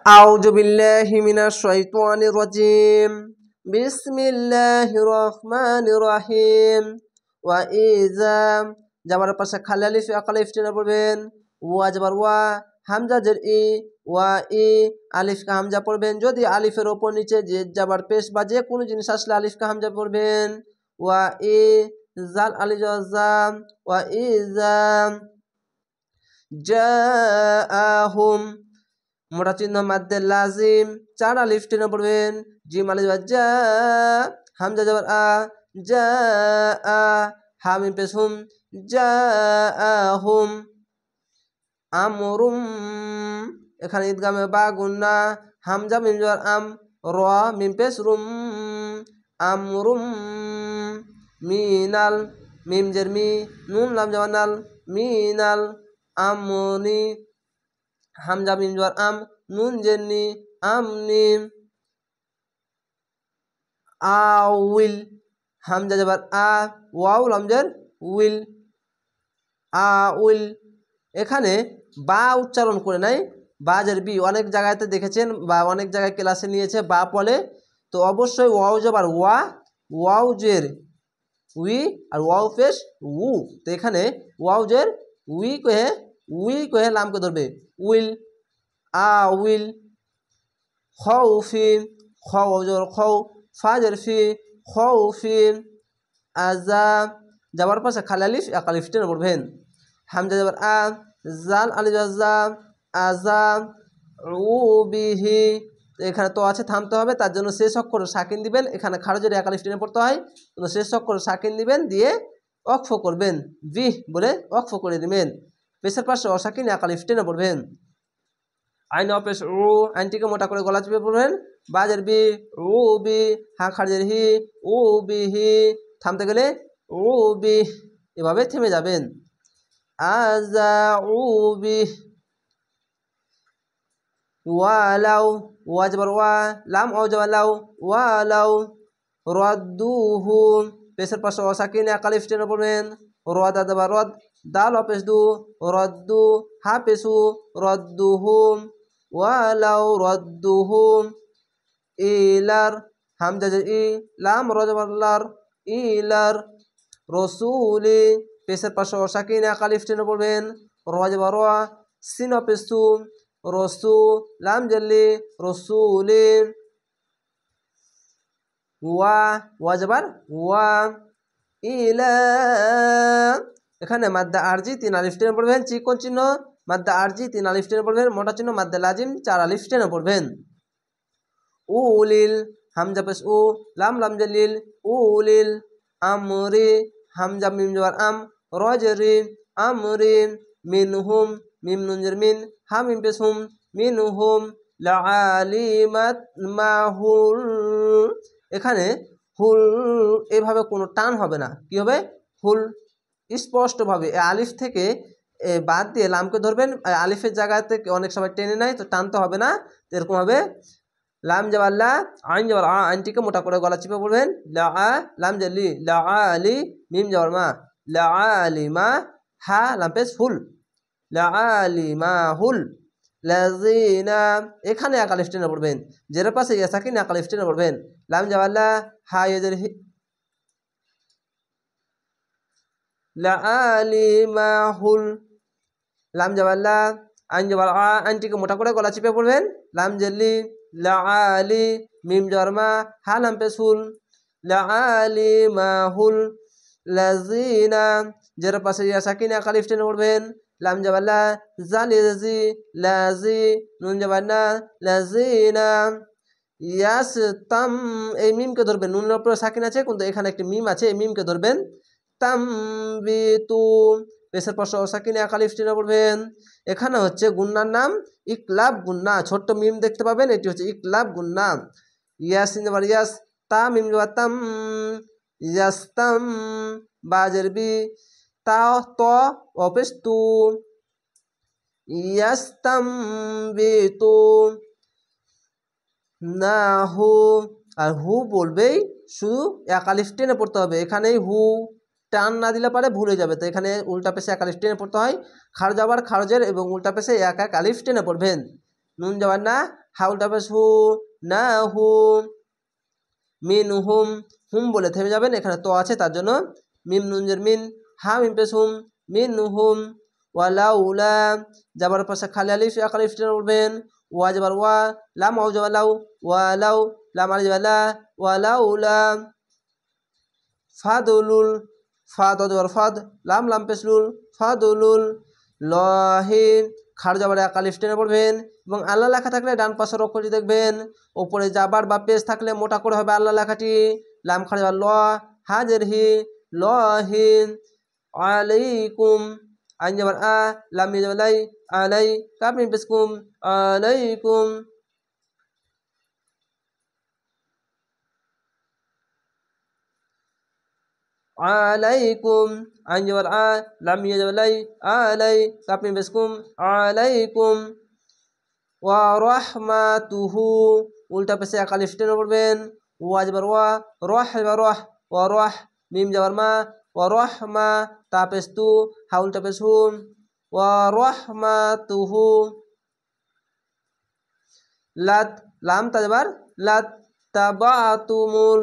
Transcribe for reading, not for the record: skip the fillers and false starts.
আউযু বিল্লাহি মিনাশ শাইতানির রাজিম। বিসমিল্লাহির রহমানির রহিম। ওয়া ইযা যাবার পাশে খালি আলিফ আকাল আলিফ টেনে পড়বেন। ওয়া যাবার ওয়া হামজা জের ই ওয়া ই আলিফ কা হামজা পড়বেন। যদি আলিফের ওপর নিচে যে যাবার পেশ বা যে কোনো জিনিস আসলে আলিফ কা হামজা পড়বেন। ওয়া ই জাল আলিফ জাম ওয়া ইযা জাআহুম মোটা চিহ্ন মাদ্দে লাজিম 4 আলিফ টেনে পড়বেন। জিম আলিফ জা হামজা যাবার আ জা আ হা মিম পেশ হুম জাআহুম আমরুম এখানে ঈদগামে বা গুন্না হামজা মিম যাবার আম র মিম পেশ রুম আমরুম মিনাল মিম জের মি নুন লাম যাবার নাল মিনাল আমনি হামজা মিম যাবার আম নুন জেরনি আমনি আউইল হামজা যাবার আ ওয়াও লামজের উইল আউইল। এখানে বা উচ্চারণ করে নাই বা জের বি অনেক জায়গাতে দেখেছেন বা অনেক জায়গায় ক্লাসে নিয়েছে বা বলে, তো অবশ্যই ওয়াও যাবার ওয়া ওয়াও জের উই আর ওয়াও পেশ উ। তো এখানে ওয়াও জের উই কহে লামকে ধরবে উইল আউইল। খাউফি খাও জবর খাও ফা জের ফি খাউফি আজা যাবার পাশে খালি আলিফ এক আলিফ টেনে পড়বেন। হামজা যাবার আ জাল আলিফ জা আজা উবিহি এখানে তো আছে থামতে হবে, তার জন্য শেষ অক্ষর সাকিন দিবেন। এখানে খারজের এক আলিফ টেনে পড়তে হয়, তো শেষ অক্ষর সাকিন দিবেন দিয়ে অক্ফ করবেন বিহ বলে অক্ফ করে দিবেন। পেশের পাশে অসাকিন এক আলিফ টেনে পড়বেন। আইন অপেশ উ আইনটিকে মোটা করে গলা চেপে পড়বেন। বাজের বি উ বি হা খারজের হি উ বিহি থামতে গেলে উ বি এভাবে থেমে যাবেন। আজা উ বি ওয়ালাউ ওয়া যাবার ওয়া লাম ও যাবার লাউ ওয়ালাউ রদ্দুহু পেশের পাশে অসাকিন এক আলিফ টেনে পড়বেন। রদ যাবার রদ দাল অপেশ দু রদ্দু হা পেশু রদ্দুহুম ওয়ালাউ রদ্দুহুম ইলার হামজা ই লাম র যাবার লার ইলার রসুলি পেশের পাশে অসাকিন এক আলিফ টেনে পড়বেন। র যাবার র সিন অপেশ সু রসু লাম জেল্লি রসুলি ওয়া ওয়া যাবার ওয়া ইলা এখানে মাদ্দা আরজি 3 আলিফ টেনে পড়বেন। চিকন চিহ্ন মাদ্দা আরজি 3 আলিফ টেনে পড়বেন। মোটা চিহ্ন মাদ্দা লাজিম 4 আলিফ টেনে পড়বেন। উলিল হামজা পেশ উ লাম লাম জলিল উলিল আমরি হামজা মিম যাবার আম রজরি আমরি মিনহুম মিম নুন জের মিন হা মিম পেশ হুম মিনহুম লাআলিমাত মাহুল এখানে হুল এভাবে কোনো টান হবে না, কি হবে হুল স্পষ্টভাবে আলিফ থেকে বাদ দিয়ে লামকে ধরবেন। আলিফের জায়গাতে অনেক সময় টেনে নেয়, তো টানতে হবে না, এরকম হবে। লাম যাবার লা আইন যাবার আ আইনটিকে মোটা করে গলা চিপে পড়বেন। লা আ লাম জালি লা আলি মিম যাবার মা লা আলিমা হা লাম পেশ হুল লা আলিমা হুল লাযিনা এখানে এক আলিফ টেনে পড়বেন। জের পাশে ইয়া সাকিন এক আলিফ টেনে পড়বেন। লাম যাবার লা হা ইয়াদের লা আলিমা হুল লাম যাবার লা আইন যাবার আ আইনটিকে মোটা করে গলা চিপে পড়বেন। লাম জেলি লা আলি মিম যাবার মা হা লাম পেশ হুল লা আলিমা হুল লাযিনা জের পাশে ইয়া সাকিন এক আলিফ টেনে পড়বেন। লাম যাবার লা জাল ইয়াজি লাজি নুন যাবার না লাযিনা ইয়াসতাম এই মিমকে ধরবেন। নুনের উপরে সাকিন আছে কিন্তু এখানে একটি মিম আছে, এই মিমকে ধরবেন। তামবিতু পেশের পাশে অসাকিন এক আলিফ টেনে পড়বেন। এখানে হচ্ছে গুন্নার নাম ইকলাব গুন্না, ছোট্ট মিম দেখতে পাবেন, এটি হচ্ছে ইকলাব গুন্না। ইয়াসিন যাবার ইয়াস তা মিম যাবার তাম ইয়াসতাম বাজের বি তা ত অপেশ তু ইয়াস্তামবিতু না হু আর হু বলবেই শুধু এক আলিফ টেনে পড়তে হবে। এখানেই হু টান না দিলে পারে ভুলে যাবে, তো এখানে উল্টা পেশে এক আলিফ টেনে পড়তে হয়। খারজ আবার খারজের এবং উল্টা পেশে এক এক আলিফ টেনে পড়বেন। নুন যাবার না হাউলটা পেশ হু না হু মিন হুম হুম বলে থেমে যাবেন এখানে তো আছে তার জন্য মিম নুনজের মিন হা মিম পেশ হুম মিন হুম ওয়ালাউলা যাবার পাশে খালি আলিফ এক আলিফ টেনে বলবেন ওয়া যাবার ওয়া লাম ওয়া যাবার লাউ ওয়ালাউ লাম আলিফ যাবার লা ওয়ালাউলা ফাদুলুল ফাদ যাবার ফাদ লাম লাম পেশলুল ফাদুলুল লহিন খাড় যাবার এক আলিফ টেনে পড়বেন এবং আল্লাহ লেখা থাকলে ডান পাশের অক্ষরটি দেখবেন ওপরে যাবার বা পেজ থাকলে মোটা করে হবে আল্লাহ লেখাটি লাম খাড় যাবার ল হাজের হি লহিন আলাইকুম আইন যাবার আ লাম মিম যাবার লাই আলাই কাপ মিম পেশ কুম আলাইকুম আলাইকুম আইন যাবার আ লাম মিম যাবার লাই আলাই কাপ মিম পেশ কুম আলাইকুম ওয়া রাহমাতুহু উল্টা পেশে এক আলিফ টেনে পড়বেন ওয়া যাবার ওয়া রহ যাবার রহ ওয়া রহ মিম যাবার মা ওয়া রহমা তা পেশ তু হা উল্টা পেশ হু ওয়া রাহমাতুহু লাত লাম তা যাবার লাত তাবাতুমুল